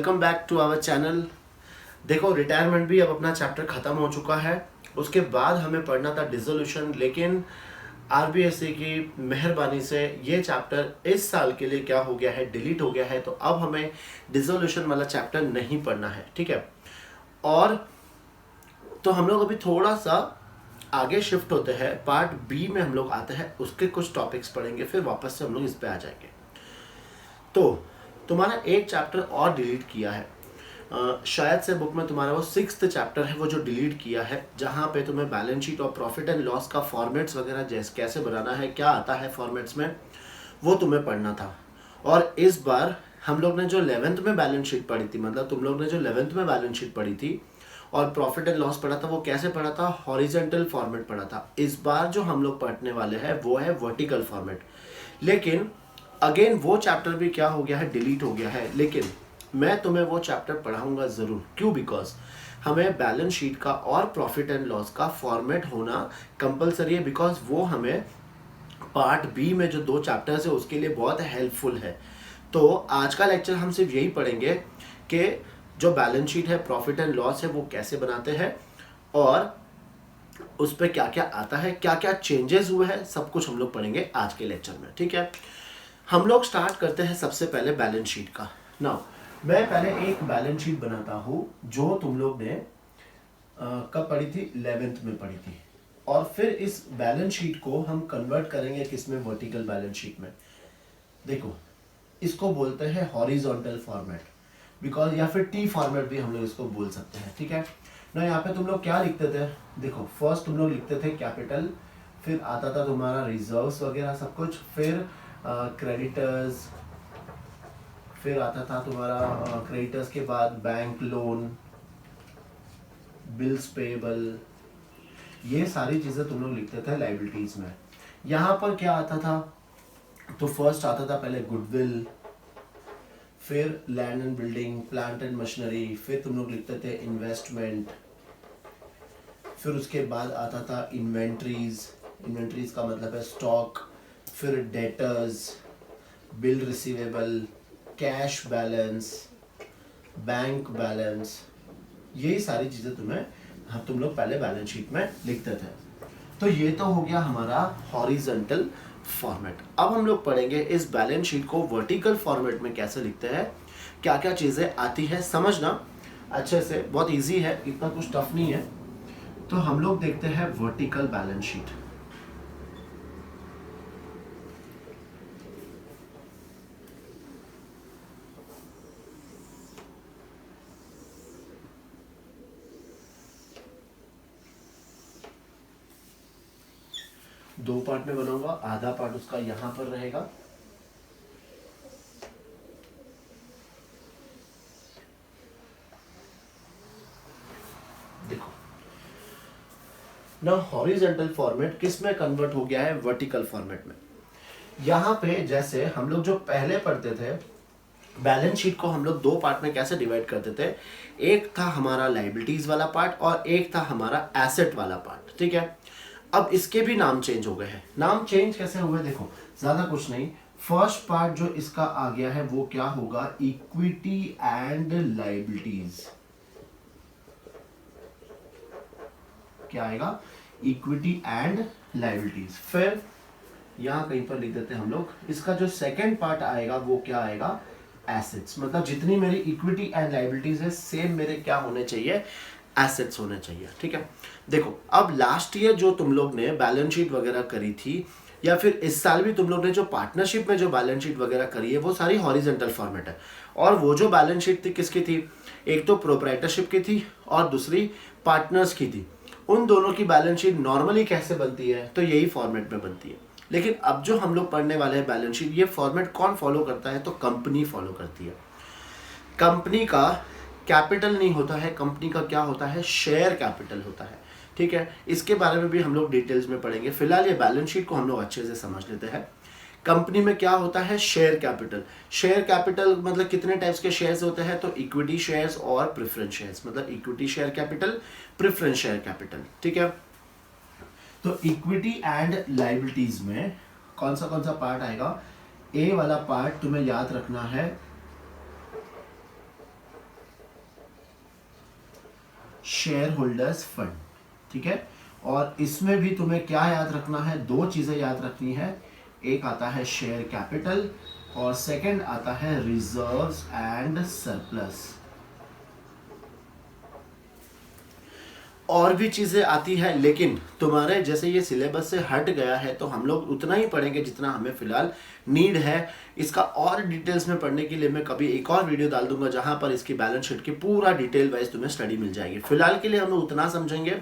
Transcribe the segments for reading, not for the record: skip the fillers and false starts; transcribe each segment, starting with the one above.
Welcome back to our channel. देखो, retirement भी अब अपना चैप्टर ख़त्म हो चुका है। उसके बाद हमें पढ़ना था डिसोल्यूशन, लेकिन आरबीएससी की मेहरबानी से ये चैप्टर इस साल के लिए क्या हो गया है, डिलीट हो गया है। तो अब हमें डिसोल्यूशन वाला चैप्टर नहीं पढ़ना है, ठीक है। और तो हम लोग अभी थोड़ा सा आगे शिफ्ट होते हैं, पार्ट बी में हम लोग आते हैं, उसके कुछ टॉपिक्स पढ़ेंगे, फिर वापस से हम लोग इस पे आ जाएंगे। तो तुम्हारा एक चैप्टर और डिलीट किया है, शायद से बुक में तुम्हारा वो 6th चैप्टर है वो जो डिलीट किया है, जहाँ पे तुम्हें बैलेंस शीट और प्रॉफिट एंड लॉस का फॉर्मेट्स वगैरह जैसे कैसे बनाना है, क्या आता है फॉर्मेट्स में, वो तुम्हें पढ़ना था। और इस बार हम लोग ने जो 11th में बैलेंस शीट पढ़ी थी, मतलब तुम लोग ने जो 11th में बैलेंस शीट पढ़ी थी और प्रॉफिट एंड लॉस पढ़ा था, वो कैसे पढ़ा था, हॉरिजॉन्टल फॉर्मेट पढ़ा था। इस बार जो हम लोग पढ़ने वाले हैं वो है वर्टिकल फॉर्मेट। लेकिन अगेन वो चैप्टर भी क्या हो गया है, डिलीट हो गया है। लेकिन मैं तुम्हें वो चैप्टर पढ़ाऊंगा ज़रूर। क्यों? बिकॉज हमें बैलेंस शीट का और प्रॉफिट एंड लॉस का फॉर्मेट होना कंपलसरी है, बिकॉज वो हमें पार्ट बी में जो 2 चैप्टर्स है उसके लिए बहुत हेल्पफुल है। तो आज का लेक्चर हम सिर्फ यही पढ़ेंगे कि जो बैलेंस शीट है, प्रॉफिट एंड लॉस है, वो कैसे बनाते हैं और उस पर क्या क्या आता है, क्या क्या चेंजेस हुए हैं, सब कुछ हम लोग पढ़ेंगे आज के लेक्चर में, ठीक है। हम लोग स्टार्ट करते हैं सबसे पहले बैलेंस शीट का। नाउ मैं पहले एक बैलेंस शीट बनाता हूँ जो तुम लोग ने कब पढ़ी थी, 11th में पढ़ी थी। और फिर इस बैलेंस शीट को हम कन्वर्ट करेंगे किसमें, वर्टिकल बैलेंस शीट में। देखो, इसको बोलते हैं हॉरिजॉन्टल फॉर्मेट, बिकॉज या फिर टी फॉर्मेट भी हम लोग इसको बोल सकते हैं, ठीक है ना। यहाँ पे तुम लोग क्या लिखते थे, देखो फर्स्ट तुम लोग लिखते थे कैपिटल, फिर आता था तुम्हारा रिजर्व्स वगैरह सब कुछ, फिर क्रेडिटर्स, फिर आता था तुम्हारा क्रेडिटर्स के बाद बैंक लोन, बिल्स पेबल, ये सारी चीज़ें तुम लोग लिखते थे लाइबिलिटीज में। यहाँ पर क्या आता था, तो फर्स्ट आता था पहले गुडविल, फिर land and building, plant and machinery, फिर तुम लोग लिखते थे इन्वेस्टमेंट, फिर उसके बाद आता था इन्वेंट्रीज, इन्वेंट्रीज का मतलब है स्टॉक, फिर debtors, bill receivable, cash balance, bank balance, यही सारी चीज़ें तुम लोग पहले बैलेंस शीट में लिखते थे। तो ये तो हो गया हमारा हॉरिजॉन्टल फॉर्मेट। अब हम लोग पढ़ेंगे इस बैलेंस शीट को वर्टिकल फॉर्मेट में कैसे लिखते हैं, क्या क्या चीज़ें आती है, समझना अच्छे से, बहुत इजी है, इतना कुछ टफ नहीं है। तो हम लोग देखते हैं वर्टिकल बैलेंस शीट। दो पार्ट में बनाऊंगा, आधा पार्ट उसका यहां पर रहेगा। देखो ना, हॉरिजॉन्टल फॉर्मेट किस में कन्वर्ट हो गया है, वर्टिकल फॉर्मेट में। यहां पे जैसे हम लोग जो पहले पढ़ते थे, बैलेंस शीट को हम लोग 2 पार्ट में कैसे डिवाइड करते थे, एक था हमारा लाइबिलिटीज वाला पार्ट और एक था हमारा एसेट वाला पार्ट, ठीक है। अब इसके भी नाम चेंज हो गए हैं। नाम चेंज कैसे हुए, देखो ज्यादा कुछ नहीं, फर्स्ट पार्ट जो इसका आ गया है वो क्या होगा, इक्विटी एंड लाइबिलिटीज। क्या आएगा, इक्विटी एंड लाइबिलिटीज। फिर यहां कहीं पर लिख देते हैं हम लोग, इसका जो सेकंड पार्ट आएगा वो क्या आएगा, एसेट्स। मतलब जितनी मेरी इक्विटी एंड लाइबिलिटीज है, सेम मेरे क्या होने चाहिए, एसेट्स होने चाहिए, ठीक है। देखो, अब लास्ट ईयर जो तुम लोग ने बैलेंस शीट वगैरह करी थी, या फिर इस साल भी तुम लोग ने जो पार्टनरशिप में जो बैलेंस शीट वगैरह करी है, वो सारी हॉरिजॉन्टल फॉर्मेट है। और वो जो बैलेंस शीट थी किसकी थी, एक तो प्रोप्राइटरशिप की थी और दूसरी पार्टनर्स की थी। उन दोनों की बैलेंस शीट नॉर्मली कैसे बनती है, तो यही फॉर्मेट में बनती है। लेकिन अब जो हम लोग पढ़ने वाले हैं बैलेंस शीट, ये फॉर्मेट कौन फॉलो करता है, तो कंपनी फॉलो करती है। कंपनी का कैपिटल नहीं होता है, कंपनी का क्या होता है, शेयर कैपिटल होता है, ठीक है। इसके बारे में भी हम लोग डिटेल्स में पढ़ेंगे। फिलहाल ये बैलेंस शीट को हम लोग अच्छे से समझ लेते हैं। कंपनी में क्या होता है, शेयर कैपिटल। शेयर कैपिटल मतलब कितने टाइप्स के शेयर्स होते हैं, तो इक्विटी शेयर्स और प्रेफरेंस शेयर्स, मतलब equity share capital, preference share capital, ठीक है। तो इक्विटी एंड लाइबिलिटीज में कौन सा पार्ट आएगा, ए वाला पार्ट तुम्हें याद रखना है, शेयर होल्डर्स फंड, ठीक है। और इसमें भी तुम्हें क्या याद रखना है, दो चीजें याद रखनी है, एक आता है शेयर कैपिटल और सेकंड आता है रिजर्व्स एंड सरप्लस। और भी चीजें आती है, लेकिन तुम्हारे जैसे ये सिलेबस से हट गया है तो हम लोग उतना ही पढ़ेंगे जितना हमें फिलहाल नीड है। इसका और डिटेल्स में पढ़ने के लिए मैं कभी एक और वीडियो डाल दूंगा जहां पर इसकी बैलेंस शीट की पूरा डिटेल वाइज तुम्हें स्टडी मिल जाएगी। फिलहाल के लिए हम लोग उतना समझेंगे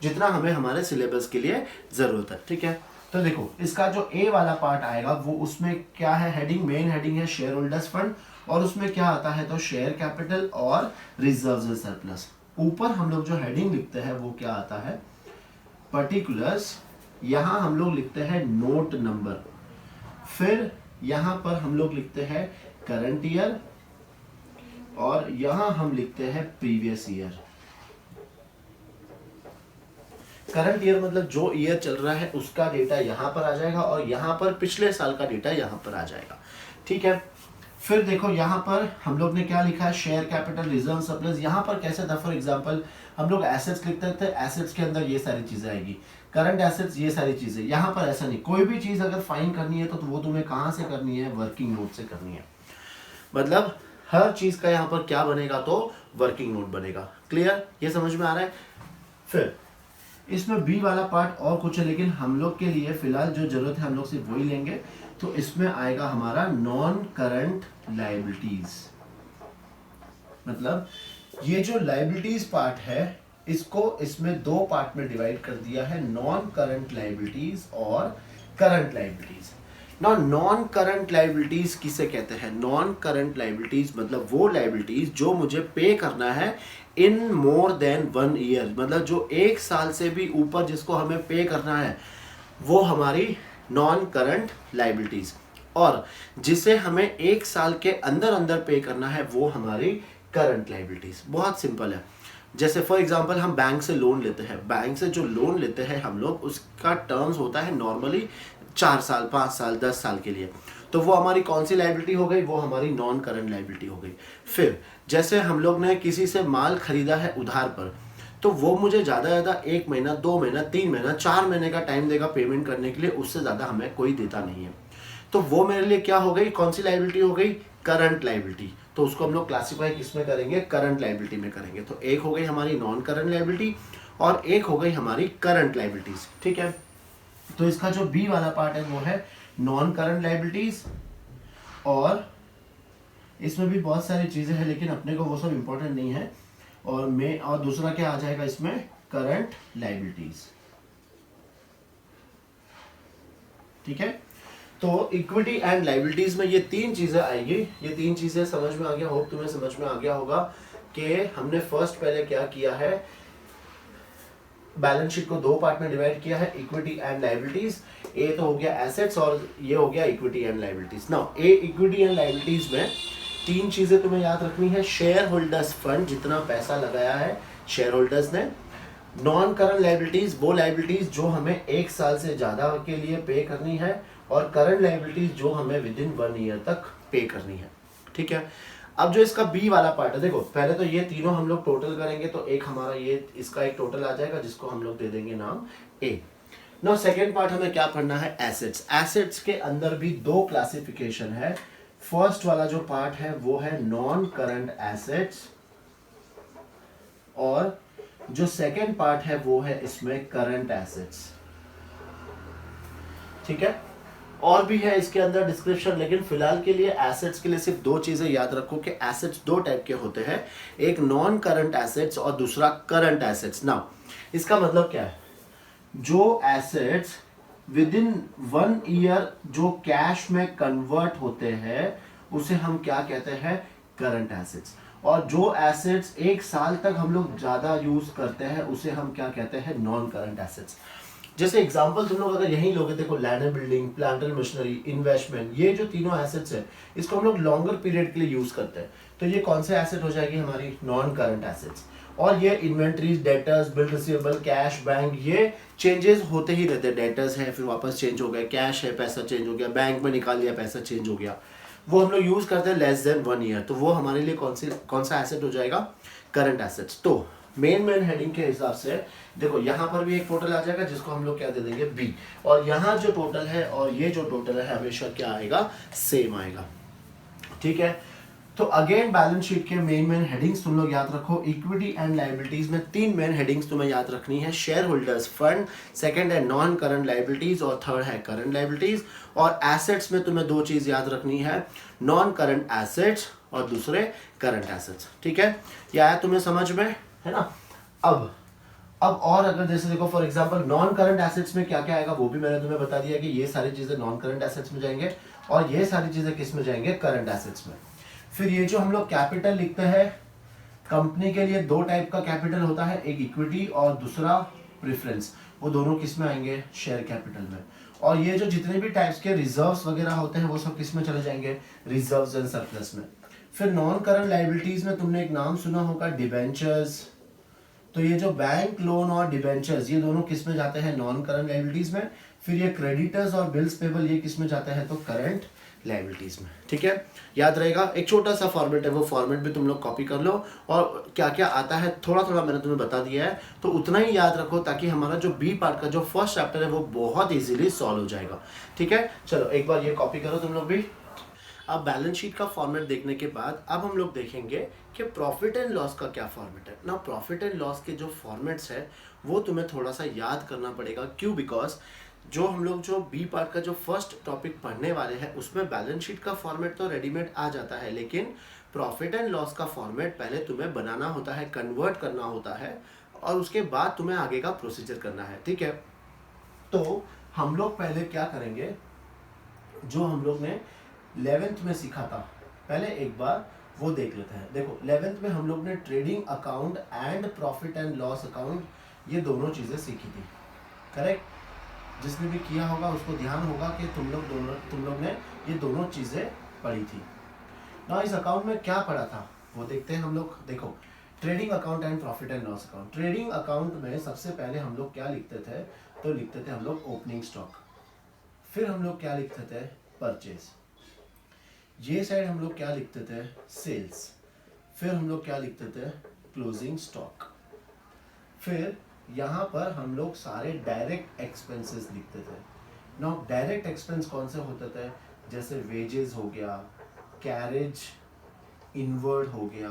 जितना हमें हमारे सिलेबस के लिए जरूरत है, ठीक है। तो देखो इसका जो ए वाला पार्ट आएगा वो उसमें क्या है, हेडिंग, मेन हेडिंग है शेयर होल्डर्स फंड, और उसमें क्या आता है तो शेयर कैपिटल और रिजर्व्स एंड सरप्लस। ऊपर हम लोग जो हेडिंग लिखते हैं वो क्या आता है, पर्टिकुलर्स, यहां हम लोग लिखते हैं नोट नंबर, फिर यहां पर हम लोग लिखते हैं करंट ईयर, और यहां हम लिखते हैं प्रीवियस ईयर। करंट ईयर मतलब जो ईयर चल रहा है उसका डेटा यहां पर आ जाएगा, और यहां पर पिछले साल का डेटा यहां पर आ जाएगा, ठीक है। फिर देखो यहाँ पर हम लोग ने क्या लिखा है, शेयर कैपिटल, रिजर्व, सरप्लस। यहाँ पर कैसे था, फॉर एग्जांपल हम लोग एसेट्स लिखते थे, एसेट्स के अंदर ये सारी चीजें आएगी, करंट एसेट्स, ये सारी चीजें। यहाँ पर ऐसा नहीं, कोई भी चीज अगर फाइन करनी है तो वो तुम्हें कहाँ से करनी है, वर्किंग नोट से करनी है। मतलब हर चीज का यहाँ पर क्या बनेगा तो वर्किंग नोट बनेगा। क्लियर, ये समझ में आ रहा है। फिर इसमें बी वाला पार्ट और कुछ है, लेकिन हम लोग के लिए फिलहाल जो जरूरत है हम लोग सिर्फ वही लेंगे। तो इसमें आएगा हमारा नॉन करंट लायबिलिटीज, मतलब ये जो लायबिलिटीज पार्ट है इसको इसमें दो पार्ट में डिवाइड कर दिया है, नॉन करंट लायबिलिटीज और करंट लायबिलिटीज। ना नॉन करंट लायबिलिटीज किसे कहते हैं, नॉन करंट लायबिलिटीज मतलब वो लायबिलिटीज जो मुझे पे करना है इन मोर देन 1 ईयर, मतलब जो एक साल से भी ऊपर जिसको हमें पे करना है वो हमारी नॉन करंट लायबिलिटीज, और जिसे हमें एक साल के अंदर अंदर पे करना है वो हमारी करंट लायबिलिटीज। बहुत सिंपल है। जैसे फॉर एग्जांपल हम बैंक से लोन लेते हैं, बैंक से जो लोन लेते हैं हम लोग उसका टर्म्स होता है नॉर्मली 4 साल, 5 साल, 10 साल के लिए, तो वो हमारी कौन सी लायबिलिटी हो गई, वो हमारी नॉन करंट लायबिलिटी हो गई। फिर जैसे हम लोग ने किसी से माल खरीदा है उधार पर, तो वो मुझे ज़्यादा ज़्यादा 1 महीना, 2 महीना, 3 महीना, 4 महीने का टाइम देगा पेमेंट करने के लिए, उससे ज़्यादा हमें कोई देता नहीं है, तो वो मेरे लिए क्या हो गई, कौन सी लायबिलिटी हो गई, करंट लायबिलिटी। तो उसको हम लोग क्लासीफाई किसमें करेंगे, करंट लायबिलिटी में करेंगे। तो एक हो गई हमारी नॉन करंट लायबिलिटी और एक हो गई हमारी करंट लायबिलिटीज, ठीक है। तो इसका जो बी वाला पार्ट है वो है नॉन करंट लायबिलिटीज, और इसमें भी बहुत सारी चीजें हैं लेकिन अपने को वो सब इंपॉर्टेंट नहीं है। और दूसरा क्या आ जाएगा इसमें, करंट लायबिलिटीज, ठीक है। तो इक्विटी एंड लायबिलिटीज में ये तीन चीजें आएगी, ये तीन चीजें समझ में आ गया, होप तुम्हें समझ में आ गया होगा कि हमने फर्स्ट पहले क्या किया है, बैलेंस शीट को दो पार्ट में डिवाइड किया है, इक्विटी एंड लायबिलिटीज। ए तो हो गया एसेट्स और ये हो गया equity and liabilities. Now a equity and liabilities में तीन चीजें तुम्हें याद रखनी है, शेयर होल्डर्स फंड, जितना पैसा लगाया है शेयर होल्डर्स ने, नॉन करंट लायबिलिटीज वो लायबिलिटीज जो हमें एक साल से ज्यादा के लिए पे करनी है, और करंट लायबिलिटीज जो हमें विद इन 1 ईयर तक पे करनी है, ठीक है। अब जो इसका बी वाला पार्ट है, देखो पहले तो ये तीनों हम लोग टोटल करेंगे तो एक हमारा ये इसका एक टोटल आ जाएगा जिसको हम लोग दे देंगे नाम ए। नाउ सेकेंड पार्ट हमें क्या पढ़ना है, एसेट्स। एसेट्स के अंदर भी दो क्लासिफिकेशन है। फर्स्ट वाला जो पार्ट है वो है नॉन करंट एसेट्स, और जो सेकेंड पार्ट है वो है इसमें करंट एसेट्स, ठीक है। और भी है इसके अंदर डिस्क्रिप्शन, लेकिन फिलहाल के लिए एसेट्स के लिए सिर्फ दो चीजें याद रखो कि एसेट्स दो टाइप के होते हैं, एक नॉन करंट एसेट्स और दूसरा करंट एसेट्स। नाउ इसका मतलब क्या है, जो एसेट्स विद इन 1 ईयर जो कैश में कन्वर्ट होते हैं उसे हम क्या कहते हैं, करंट एसेट्स, और जो एसेट्स एक साल तक हम लोग ज्यादा यूज करते हैं उसे हम क्या कहते हैं, नॉन करंट एसेट्स। जैसे एग्जांपल तुम लोग अगर यही लोगे, देखो land and building, plant and machinery, investment, ये जो तीनों एसेट्स है इसको हम लोग लॉन्गर पीरियड के लिए यूज करते हैं, तो ये कौन से एसेट हो जाएगी, हमारी नॉन करंट एसेट्स। और ये inventories, debtors, bill receivable, cash, bank, ये चेंजेस होते ही रहते हैं। डेटर्स है फिर वापस चेंज हो गए, कैश है पैसा चेंज हो गया, बैंक में निकाल लिया पैसा चेंज हो गया, वो हम लोग यूज करते हैं लेस देन 1 ईयर, तो वो हमारे लिए कौन सा एसेट हो जाएगा, करंट एसेट्स। तो मेन हेडिंग के हिसाब से देखो यहाँ पर भी एक टोटल आ जाएगा जिसको हम लोग क्या दे देंगे बी, और यहाँ जो टोटल है और ये जो टोटल है हमेशा क्या आएगा, सेम आएगा। ठीक है, तो अगेन बैलेंस शीट के मेन हेडिंग्स तुम लोग याद रखो। इक्विटी एंड लायबिलिटीज में 3 मेन हेडिंग्स तुम्हें याद रखनी है। शेयर होल्डर्स फंड, सेकंड है नॉन करंट लायबिलिटीज और थर्ड है करंट लायबिलिटीज। और एसेट्स में तुम्हें 2 चीज याद रखनी है, नॉन करंट एसेट्स और दूसरे करंट एसेट्स। ठीक है, ये आया तुम्हें समझ में, है ना। अब और अगर जैसे देखो for example non current assets में क्या क्या आएगा वो भी मैंने तुम्हें बता दिया कि ये सारी चीजें नॉन करंट एसेट्स में जाएंगे और ये सारी चीजें किस में जाएंगे, करंट एसेट्स में। फिर ये जो हम लोग कैपिटल लिखते हैं कंपनी के लिए 2 टाइप का कैपिटल होता है, एक इक्विटी और दूसरा प्रेफरेंस, वो दोनों किस में आएंगे, शेयर कैपिटल में। और ये जो जितने भी टाइप्स के रिजर्व्स वगैरह होते हैं वो सब किस में चले जाएंगे, रिजर्व्स एंड सरप्लस में। फिर नॉन करंट लायबिलिटीज में तुमने एक नाम सुना होगा, डिबेंचर्स। तो ये जो बैंक लोन और डिबेंचर्स ये दोनों किस में जाते हैं, नॉन करंट लायबिलिटीज में। फिर ये क्रेडिटर्स और बिल्स पेबल ये किस में जाते हैं, तो करंट लायबिलिटीज में। ठीक है, याद रहेगा। एक छोटा सा फॉर्मेट है, वो फॉर्मेट भी तुम लोग कॉपी कर लो, और क्या क्या आता है थोड़ा थोड़ा मैंने तुम्हें बता दिया है, तो उतना ही याद रखो ताकि हमारा जो बी पार्ट का जो फर्स्ट चैप्टर है वो बहुत इजीली सॉल्व हो जाएगा। ठीक है, चलो एक बार ये कॉपी करो तुम लोग भी। अब बैलेंस शीट का फॉर्मेट देखने के बाद अब हम लोग देखेंगे कि प्रॉफिट एंड लॉस का क्या फॉर्मेट है ना। प्रॉफिट एंड लॉस के जो फॉर्मेट्स है वो तुम्हें थोड़ा सा याद करना पड़ेगा। क्यों? बिकॉज जो हम लोग जो बी पार्ट का जो फर्स्ट टॉपिक पढ़ने वाले हैं उसमें बैलेंस शीट का फॉर्मेट तो रेडीमेड आ जाता है, लेकिन प्रॉफिट एंड लॉस का फॉर्मेट पहले तुम्हें बनाना होता है, कन्वर्ट करना होता है, और उसके बाद तुम्हें आगे का प्रोसीजर करना है। ठीक है, तो हम लोग पहले क्या करेंगे, जो हम लोग ने 11th में सीखा था पहले एक बार वो देख लेते हैं। देखो 11th में हम लोग ने trading account and profit and loss account ये दोनों चीज़ें सीखी थी, करेक्ट। जिसने भी किया होगा उसको ध्यान होगा कि तुम लोग ने ये दोनों चीज़ें पढ़ी थी ना। इस अकाउंट में क्या पढ़ा था वो देखते हैं हम लोग। देखो trading account and profit and loss account. Trading account में सबसे पहले हम लोग क्या लिखते थे, तो लिखते थे हम लोग ओपनिंग स्टॉक। फिर हम लोग क्या लिखते थे, परचेज। ये साइड हम लोग क्या लिखते थे, सेल्स। फिर हम लोग क्या लिखते थे, क्लोजिंग स्टॉक। फिर यहाँ पर हम लोग सारे डायरेक्ट एक्सपेंसेस लिखते थे। नाउ डायरेक्ट एक्सपेंस कौन से होते थे, जैसे वेजेस हो गया, कैरेज इनवर्ड हो गया,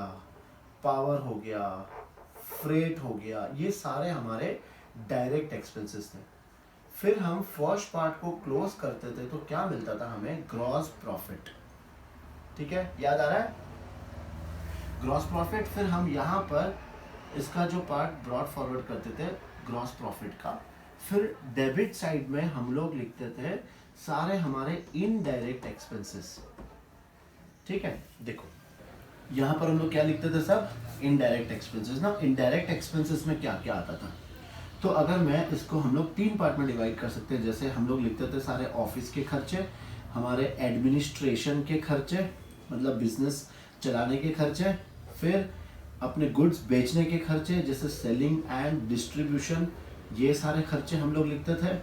पावर हो गया, फ्रेट हो गया, ये सारे हमारे डायरेक्ट एक्सपेंसेस थे। फिर हम फर्स्ट पार्ट को क्लोज करते थे तो क्या मिलता था हमें, ग्रॉस प्रॉफिट। ठीक है, याद आ रहा है, ग्रॉस प्रॉफिट। फिर हम यहाँ पर इसका जो पार्ट ब्रॉड फॉरवर्ड करते थे ग्रॉस प्रॉफिट का। फिर डेबिट साइड में हम लोग लिखते थे सारे हमारे इनडायरेक्ट एक्सपेंसेस। ठीक है, देखो यहाँ पर हम लोग क्या लिखते थे, सब इनडायरेक्ट एक्सपेंसेस ना। इनडायरेक्ट एक्सपेंसेस में क्या क्या आता था, तो अगर मैं इसको हम लोग 3 पार्ट में डिवाइड कर सकते हैं। जैसे हम लोग लिखते थे सारे ऑफिस के खर्चे, हमारे एडमिनिस्ट्रेशन के खर्चे मतलब बिजनेस चलाने के खर्चे, फिर अपने गुड्स बेचने के खर्चे जैसे सेलिंग एंड डिस्ट्रीब्यूशन, ये सारे खर्चे हम लोग लिखते थे।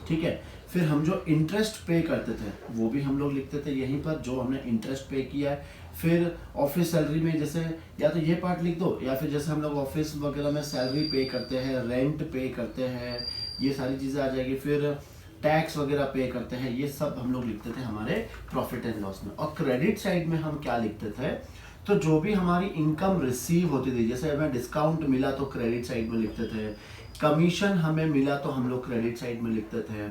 ठीक है, फिर हम जो इंटरेस्ट पे करते थे वो भी हम लोग लिखते थे यहीं पर, जो हमने इंटरेस्ट पे किया है। फिर ऑफिस सैलरी में जैसे या तो ये पार्ट लिख दो, या फिर जैसे हम लोग ऑफिस वगैरह में सैलरी पे करते हैं, रेंट पे करते हैं, ये सारी चीज़ें आ जाएगी। फिर टैक्स वगैरह पे करते हैं, ये सब हम लोग लिखते थे हमारे प्रॉफिट एंड लॉस में। और क्रेडिट साइड में हम क्या लिखते थे, तो जो भी हमारी इनकम रिसीव होती थी, जैसे हमें डिस्काउंट मिला तो क्रेडिट साइड में लिखते थे, कमीशन हमें मिला तो हम लोग क्रेडिट साइड में लिखते थे,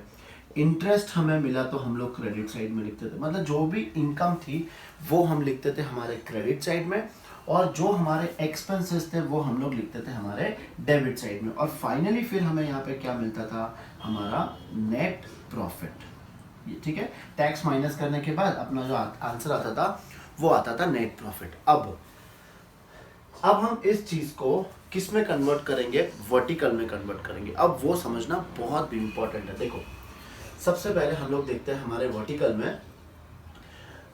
इंटरेस्ट हमें मिला तो हम लोग क्रेडिट साइड में लिखते थे। मतलब जो भी इनकम थी वो हम लिखते थे हमारे क्रेडिट साइड में, और जो हमारे एक्सपेंसेस थे वो हम लोग लिखते थे हमारे डेबिट साइड में। और फाइनली फिर हमें यहाँ पे क्या मिलता था, हमारा नेट प्रॉफिट। ठीक है, टैक्स माइनस करने के बाद अपना जो आंसर आता था वो आता था नेट प्रॉफिट। अब हम इस चीज को किस में कन्वर्ट करेंगे, वर्टिकल में कन्वर्ट करेंगे। अब वो समझना बहुत भी इंपॉर्टेंट है। देखो सबसे पहले हम लोग देखते हैं हमारे वर्टिकल में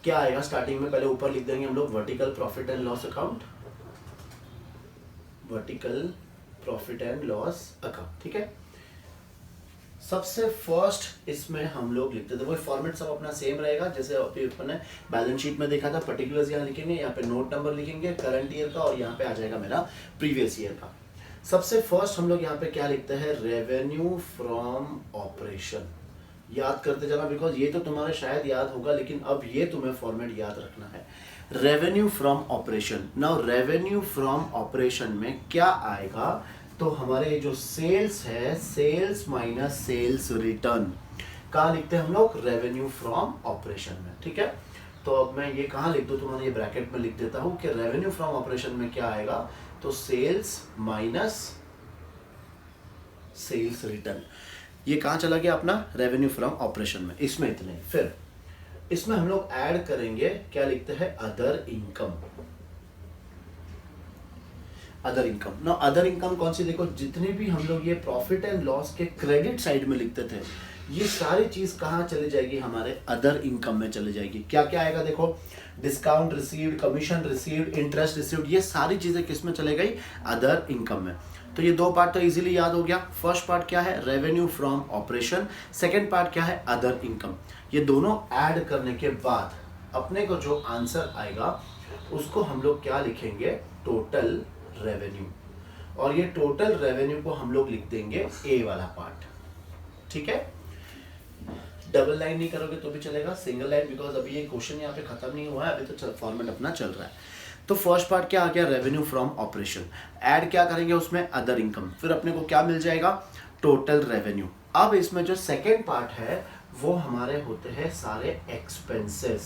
क्या आएगा। स्टार्टिंग में पहले ऊपर लिख देंगे हम लोग vertical profit and loss account, vertical profit and loss account. ठीक है, सबसे फर्स्ट इसमें हम लोग लिखते थे, वही फॉर्मेट सब अपना सेम रहेगा जैसे अभी अपने बैलेंस शीट में देखा था। पर्टिकुलर्स यहाँ लिखेंगे, यहाँ पे नोट नंबर लिखेंगे करंट ईयर का, और यहाँ पे आ जाएगा मेरा प्रीवियस ईयर का। सबसे फर्स्ट हम लोग यहाँ पे क्या लिखते हैं, रेवेन्यू फ्रॉम ऑपरेशन। याद करते जाना, बिकॉज ये तो तुम्हारे शायद याद होगा, लेकिन अब ये तुम्हें फॉर्मेट याद रखना है। Revenue from operation. Now revenue from operation में क्या आएगा, तो हमारे जो सेल्स है, सेल्स माइनस सेल्स रिटर्न, कहाँ लिखते हैं हम लोग, रेवेन्यू फ्रॉम ऑपरेशन में। ठीक है, तो अब मैं ये कहाँ लिख दूँ, तुम्हारे ये ब्रैकेट में लिख देता हूँ कि रेवेन्यू फ्रॉम ऑपरेशन में क्या आएगा, तो सेल्स माइनस सेल्स रिटर्न। ये कहाँ चला गया अपना, रेवेन्यू फ्रॉम ऑपरेशन में, इसमें इतने। फिर इसमें हम लोग ऐड करेंगे, क्या लिखते हैं, अदर इनकम। अदर इनकम ना, अदर इनकम कौन सी, देखो जितने भी हम लोग ये प्रॉफिट एंड लॉस के क्रेडिट साइड में लिखते थे, ये सारी चीज कहाँ चली जाएगी, हमारे अदर इनकम में चली जाएगी। क्या क्या आएगा, देखो discount received, commission received, interest received, ये सारी चीजें किस में चले गई, अदर इनकम में। तो ये दो पार्ट तो इजीली याद हो गया। फर्स्ट पार्ट क्या है, revenue from operation, second part क्या है, अदर इनकम। ये दोनों ऐड करने के बाद अपने को जो आंसर आएगा उसको हम लोग क्या लिखेंगे, टोटल रेवेन्यू। और ये टोटल रेवेन्यू को हम लोग लिख देंगे ए वाला पार्ट। ठीक है, डबल लाइन नहीं करोगे तो भी चलेगा, सिंगल लाइन, बिकॉज अभी ये क्वेश्चन यहाँ पे खत्म नहीं हुआ है, अभी तो फॉर्मेट अपना चल रहा है। तो फर्स्ट पार्ट क्या आ गया, रेवेन्यू फ्रॉम ऑपरेशन। ऐड क्या करेंगे उसमें, अदर इनकम। फिर अपने को क्या मिल जाएगा, टोटल रेवेन्यू। अब इसमें जो सेकेंड पार्ट है वो हमारे होते हैं सारे एक्सपेंसेस,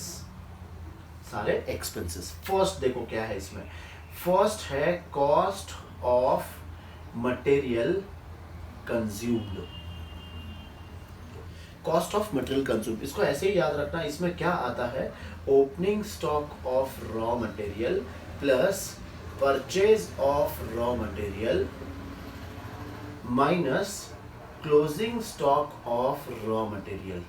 सारे एक्सपेंसेस। फर्स्ट देखो क्या है इसमें, फर्स्ट है cost of material consumed. Cost of material consumed, इसको ऐसे ही याद रखना। इसमें क्या आता है, opening stock of raw material plus purchase of raw material minus closing stock of raw material.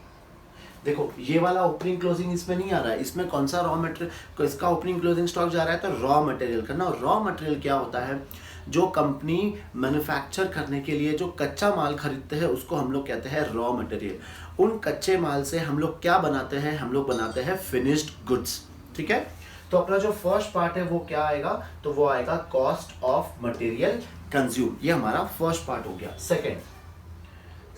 देखो ये वाला ओपनिंग क्लोजिंग इसमें नहीं आ रहा है, इसमें कौन सा रॉ मटेरियल, इसका ओपनिंग क्लोजिंग स्टॉक जा रहा है, तो रॉ मटेरियल करना। रॉ मटेरियल क्या होता है, जो कंपनी मैन्युफैक्चर करने के लिए जो कच्चा माल खरीदते हैं उसको हम लोग कहते हैं रॉ मटेरियल। उन कच्चे माल से हम लोग क्या बनाते हैं, हम लोग बनाते हैं फिनिश्ड गुड्स। ठीक है, तो अपना जो फर्स्ट पार्ट है वो क्या आएगा, तो वो आएगा कॉस्ट ऑफ मटेरियल कंज्यूम। ये हमारा फर्स्ट पार्ट हो गया।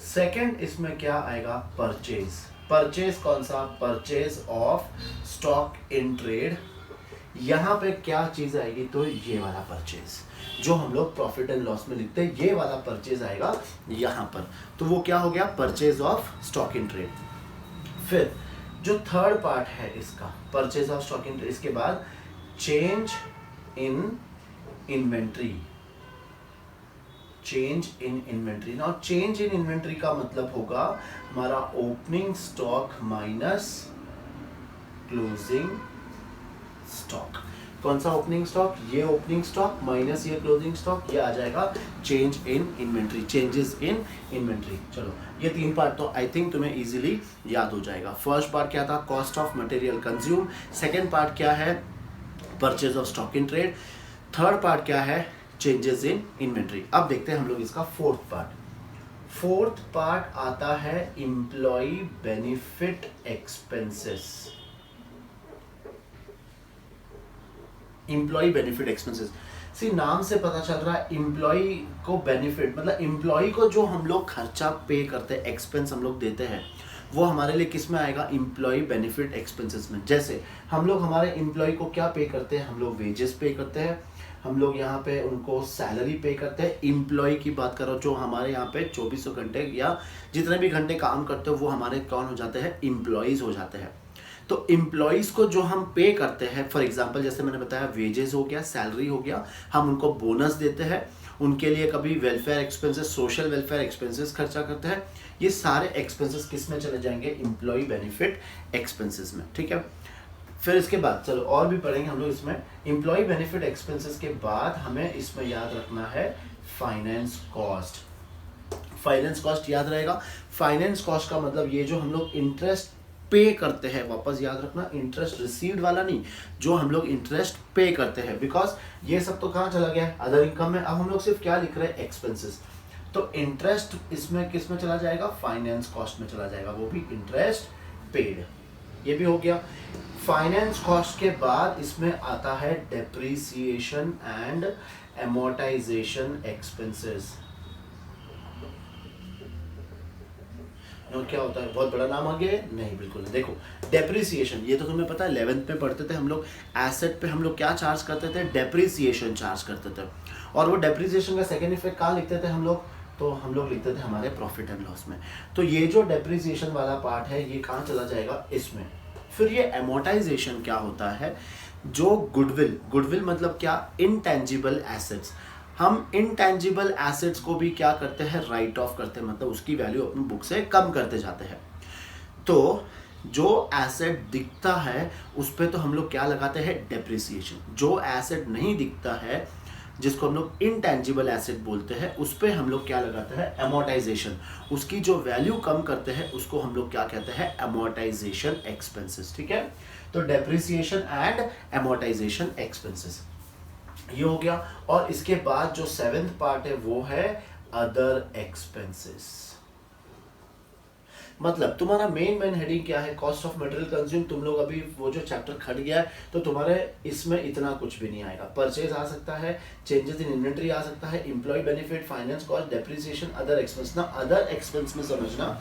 सेकेंड इसमें क्या आएगा, परचेज। परचेज कौन सा, purchase of stock in trade. यहां पे क्या चीज आएगी, तो ये वाला परचेज जो हम लोग प्रॉफिट एंड लॉस में लिखते हैं, ये वाला परचेज आएगा यहां पर। तो वो क्या हो गया, purchase of stock in trade. फिर जो थर्ड पार्ट है इसका, purchase of stock in trade, इसके बाद change in inventory. Change in inventory. Now change in inventory का मतलब होगा हमारा opening stock minus closing stock. कौन सा ओपनिंग स्टॉक, ये ओपनिंग स्टॉक माइनस ये क्लोजिंग स्टॉक, ये आ जाएगा change in inventory, changes in inventory. चलो ये तीन पार्ट तो आई थिंक तुम्हें इजीली याद हो जाएगा। फर्स्ट पार्ट क्या था, cost of material consume. Second part क्या है, purchase of stock in trade. Third part क्या है, चेंजेस इन इन्वेंट्री। अब देखते हैं हम लोग इसका फोर्थ पार्ट। फोर्थ पार्ट आता है employ benefit expenses. Employee benefit expenses, सी नाम से पता चल रहा है एम्प्लॉय को बेनिफिट, मतलब एम्प्लॉय को जो हम लोग खर्चा पे करते हैं, एक्सपेंस हम लोग देते हैं, वो हमारे लिए किस में आएगा, एम्प्लॉय बेनिफिट एक्सपेंसेस में। जैसे हम लोग हमारे एम्प्लॉय को क्या पे करते हैं, हम लोग वेजेस पे करते हैं, हम लोग यहाँ पे उनको सैलरी पे करते हैं। एम्प्लॉय की बात करो जो हमारे यहाँ पे 2400 घंटे या जितने भी घंटे काम करते हो वो हमारे कौन हो जाते हैं, एम्प्लॉयज हो जाते हैं। तो एम्प्लॉयज को जो हम पे करते हैं, फॉर एग्जांपल जैसे मैंने बताया वेजेस हो गया, सैलरी हो गया, हम उनको बोनस देते हैं, उनके लिए कभी welfare expenses, social welfare expenses खर्चा करते हैं। ये सारे एक्सपेंसेस किस में चले जाएंगे, एम्प्लॉय बेनिफिट एक्सपेंसेस में। ठीक है, फिर इसके बाद चलो और भी पढ़ेंगे हम लोग इसमें। एम्प्लॉय बेनिफिट एक्सपेंसेस के बाद हमें इसमें याद रखना है फाइनेंस कॉस्ट। फाइनेंस कॉस्ट याद रहेगा। फाइनेंस कॉस्ट का मतलब ये जो हम लोग इंटरेस्ट पे करते हैं, वापस याद रखना, इंटरेस्ट रिसीव्ड वाला नहीं, जो हम लोग इंटरेस्ट पे करते हैं, बिकॉज ये सब तो कहाँ चला गया है, अदर इनकम में। अब हम लोग सिर्फ क्या लिख रहे हैं, एक्सपेंसेस। तो इंटरेस्ट इसमें किस में चला जाएगा, फाइनेंस कॉस्ट में चला जाएगा, वो भी इंटरेस्ट पेड। ये भी हो गया। फाइनेंस कॉस्ट के बाद इसमें आता है depreciation and amortisation expenses. Note क्या होता है, बहुत बड़ा नाम आ गया है? नहीं, बिल्कुल नहीं। देखो डेप्रिसिएशन, ये तो तुम्हें पता है 11th में पढ़ते थे हम लोग, एसेट पे हम लोग क्या चार्ज करते थे, डेप्रिसिएशन चार्ज करते थे। और वो डेप्रिसिएशन का सेकेंड इफेक्ट कहाँ लिखते थे हम लोग, तो हम लोग लिखते थे हमारे प्रॉफिट एंड लॉस में। तो ये जो डेप्रिसिएशन वाला पार्ट है ये कहाँ चला जाएगा, इसमें। फिर ये एमोर्टाइजेशन क्या होता है, जो गुडविल मतलब क्या, इनटेंजिबल एसेट्स। हम इनटेंजिबल एसेट्स को भी क्या करते हैं, राइट ऑफ करते हैं, मतलब उसकी वैल्यू अपनी बुक से कम करते जाते हैं। तो जो एसेट दिखता है उस पर तो हम लोग क्या लगाते हैं, डेप्रिसिएशन। जो एसेट नहीं दिखता है, जिसको हम लोग इनटेंजिबल एसेट बोलते हैं, उस पर हम लोग क्या लगाते हैं, एमोर्टाइजेशन। उसकी जो वैल्यू कम करते हैं उसको हम लोग क्या कहते हैं, एमोर्टाइजेशन एक्सपेंसेस। ठीक है, तो डेप्रिसिएशन एंड एमोर्टाइजेशन एक्सपेंसेस ये हो गया। और इसके बाद जो 7th पार्ट है वो है अदर एक्सपेंसेस। मतलब तुम्हारा मेन हेडिंग क्या है, कॉस्ट ऑफ मटेरियल कंज्यूम। तुम लोग अभी वो जो चैप्टर खट गया है तो तुम्हारे इसमें इतना कुछ भी नहीं आएगा। परचेज आ सकता है, चेंजेस इन इन्वेंटरी आ सकता है, employ benefit, finance cost, depreciation, other expense. ना अदर एक्सपेंस में समझना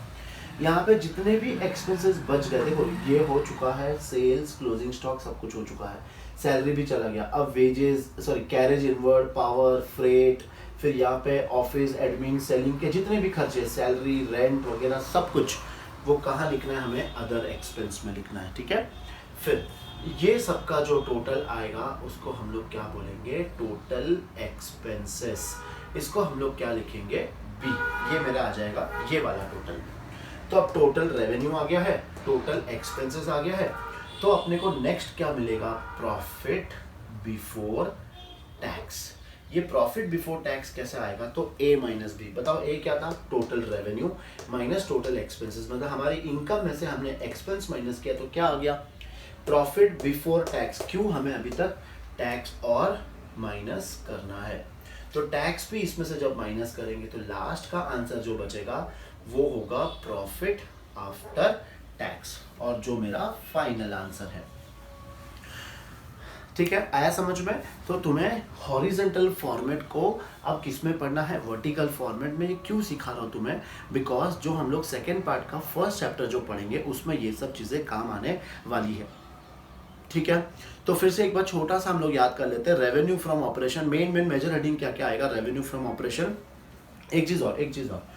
यहाँ पे जितने भी एक्सपेंसेस बच गए, देखो ये हो चुका है, सेल्स, क्लोजिंग स्टॉक सब कुछ हो चुका है, सैलरी भी चला गया। अब wages, carriage inward, power, freight, फिर यहाँ पे ऑफिस, एडमिन, सेलिंग के जितने भी खर्चे, सैलरी, रेंट वगैरह सब कुछ, वो कहाँ लिखना है, हमें अदर एक्सपेंस में लिखना है। ठीक है, फिर ये सबका जो टोटल आएगा उसको हम लोग क्या बोलेंगे, टोटल एक्सपेंसेस। इसको हम लोग क्या लिखेंगे, बी। ये मेरा आ जाएगा ये वाला टोटल। तो अब टोटल रेवेन्यू आ गया है, टोटल एक्सपेंसेस आ गया है, तो अपने को नेक्स्ट क्या मिलेगा, प्रॉफिट बिफोर टैक्स। ये प्रॉफिट बिफोर टैक्स कैसे आएगा, तो ए माइनस बी। बताओ ए क्या था, total revenue minus total expenses. मतलब हमारी इनकम में से हमने एक्सपेंस माइनस किया तो क्या आ गया, प्रॉफिट बिफोर टैक्स। क्यों, हमें अभी तक टैक्स और माइनस करना है, तो टैक्स भी इसमें से जब माइनस करेंगे तो लास्ट का आंसर जो बचेगा वो होगा प्रॉफिट आफ्टर टैक्स, और जो मेरा फाइनल आंसर है। ठीक है, आया समझ में। तो तुम्हें हॉरिजेंटल फॉर्मेट को अब किस में पढ़ना है, वर्टिकल फॉर्मेट में। ये क्यों सिखा रहा हूँ तुम्हें, बिकॉज जो हम लोग सेकेंड पार्ट का फर्स्ट चैप्टर जो पढ़ेंगे उसमें ये सब चीज़ें काम आने वाली है। ठीक है, तो फिर से एक बार छोटा सा हम लोग याद कर लेते हैं। Revenue from operation, main major heading क्या क्या आएगा, रेवेन्यू फ्रॉम ऑपरेशन। एक चीज़ और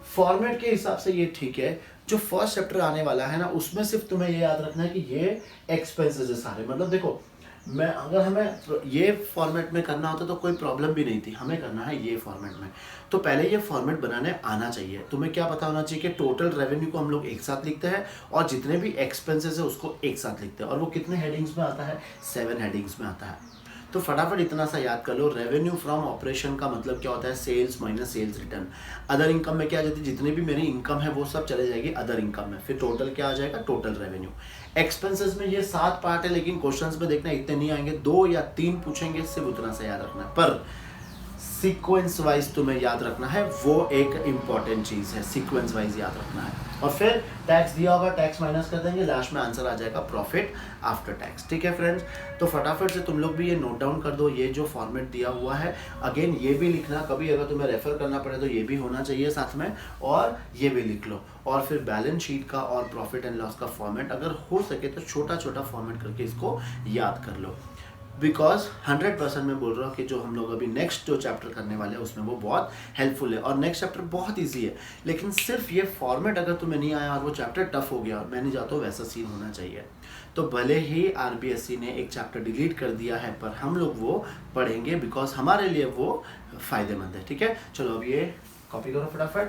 फॉर्मेट के हिसाब से ये ठीक है। जो फर्स्ट चैप्टर आने वाला है ना, उसमें सिर्फ तुम्हें ये याद रखना है कि ये एक्सपेंसेस है सारे। मतलब देखो, मैं अगर हमें ये फॉर्मेट में करना होता तो कोई प्रॉब्लम भी नहीं थी, हमें करना है ये फॉर्मेट में। तो पहले ये फॉर्मेट बनाने आना चाहिए। तुम्हें क्या पता होना चाहिए कि टोटल रेवेन्यू को हम लोग एक साथ लिखते हैं और जितने भी एक्सपेंसेस है उसको एक साथ लिखते हैं। और वो कितने हेडिंग्स में आता है, 7 हेडिंग्स में आता है। तो फटाफट इतना सा याद कर लो, रेवेन्यू फ्रॉम ऑपरेशन का मतलब क्या होता है, sales minus sales return. Other income में क्या आ जाती है, जितनी भी मेरी इनकम है वो सब चले जाएगी अदर इनकम में। फिर टोटल क्या आ जाएगा, टोटल रेवेन्यू। एक्सपेंसेस में ये 7 पार्ट है, लेकिन क्वेश्चंस में देखना इतने नहीं आएंगे, 2 या 3 पूछेंगे, सिर्फ उतना सा याद रखना है। पर सीक्वेंस वाइज तुम्हें याद रखना है, वो एक इंपॉर्टेंट चीज है, सीक्वेंस वाइज याद रखना है। और फिर टैक्स दिया होगा, टैक्स माइनस कर देंगे, लास्ट में आंसर आ जाएगा प्रॉफिट आफ्टर टैक्स। ठीक है फ्रेंड्स, तो फटाफट से तुम लोग भी ये नोट डाउन कर दो, ये जो फॉर्मेट दिया हुआ है। अगेन ये भी लिखना, कभी अगर तुम्हें रेफर करना पड़े तो ये भी होना चाहिए साथ में, और ये भी लिख लो। और फिर बैलेंस शीट का और प्रॉफिट एंड लॉस का फॉर्मेट अगर हो सके तो छोटा छोटा फॉर्मेट करके इसको याद कर लो। बिकॉज 100% मैं बोल रहा हूँ कि जो हम लोग अभी नेक्स्ट जो चैप्टर करने वाले हैं उसमें वो बहुत हेल्पफुल है। और नेक्स्ट चैप्टर बहुत इजी है, लेकिन सिर्फ ये फॉर्मेट अगर तुम्हें नहीं आया और वो चैप्टर टफ हो गया, और मैं नहीं चाहता हूँ वैसा सीन होना चाहिए। तो भले ही RBSC ने एक चैप्टर डिलीट कर दिया है, पर हम लोग वो पढ़ेंगे बिकॉज हमारे लिए वो फ़ायदेमंद है। ठीक है, चलो अब ये कॉपी करो फटाफट।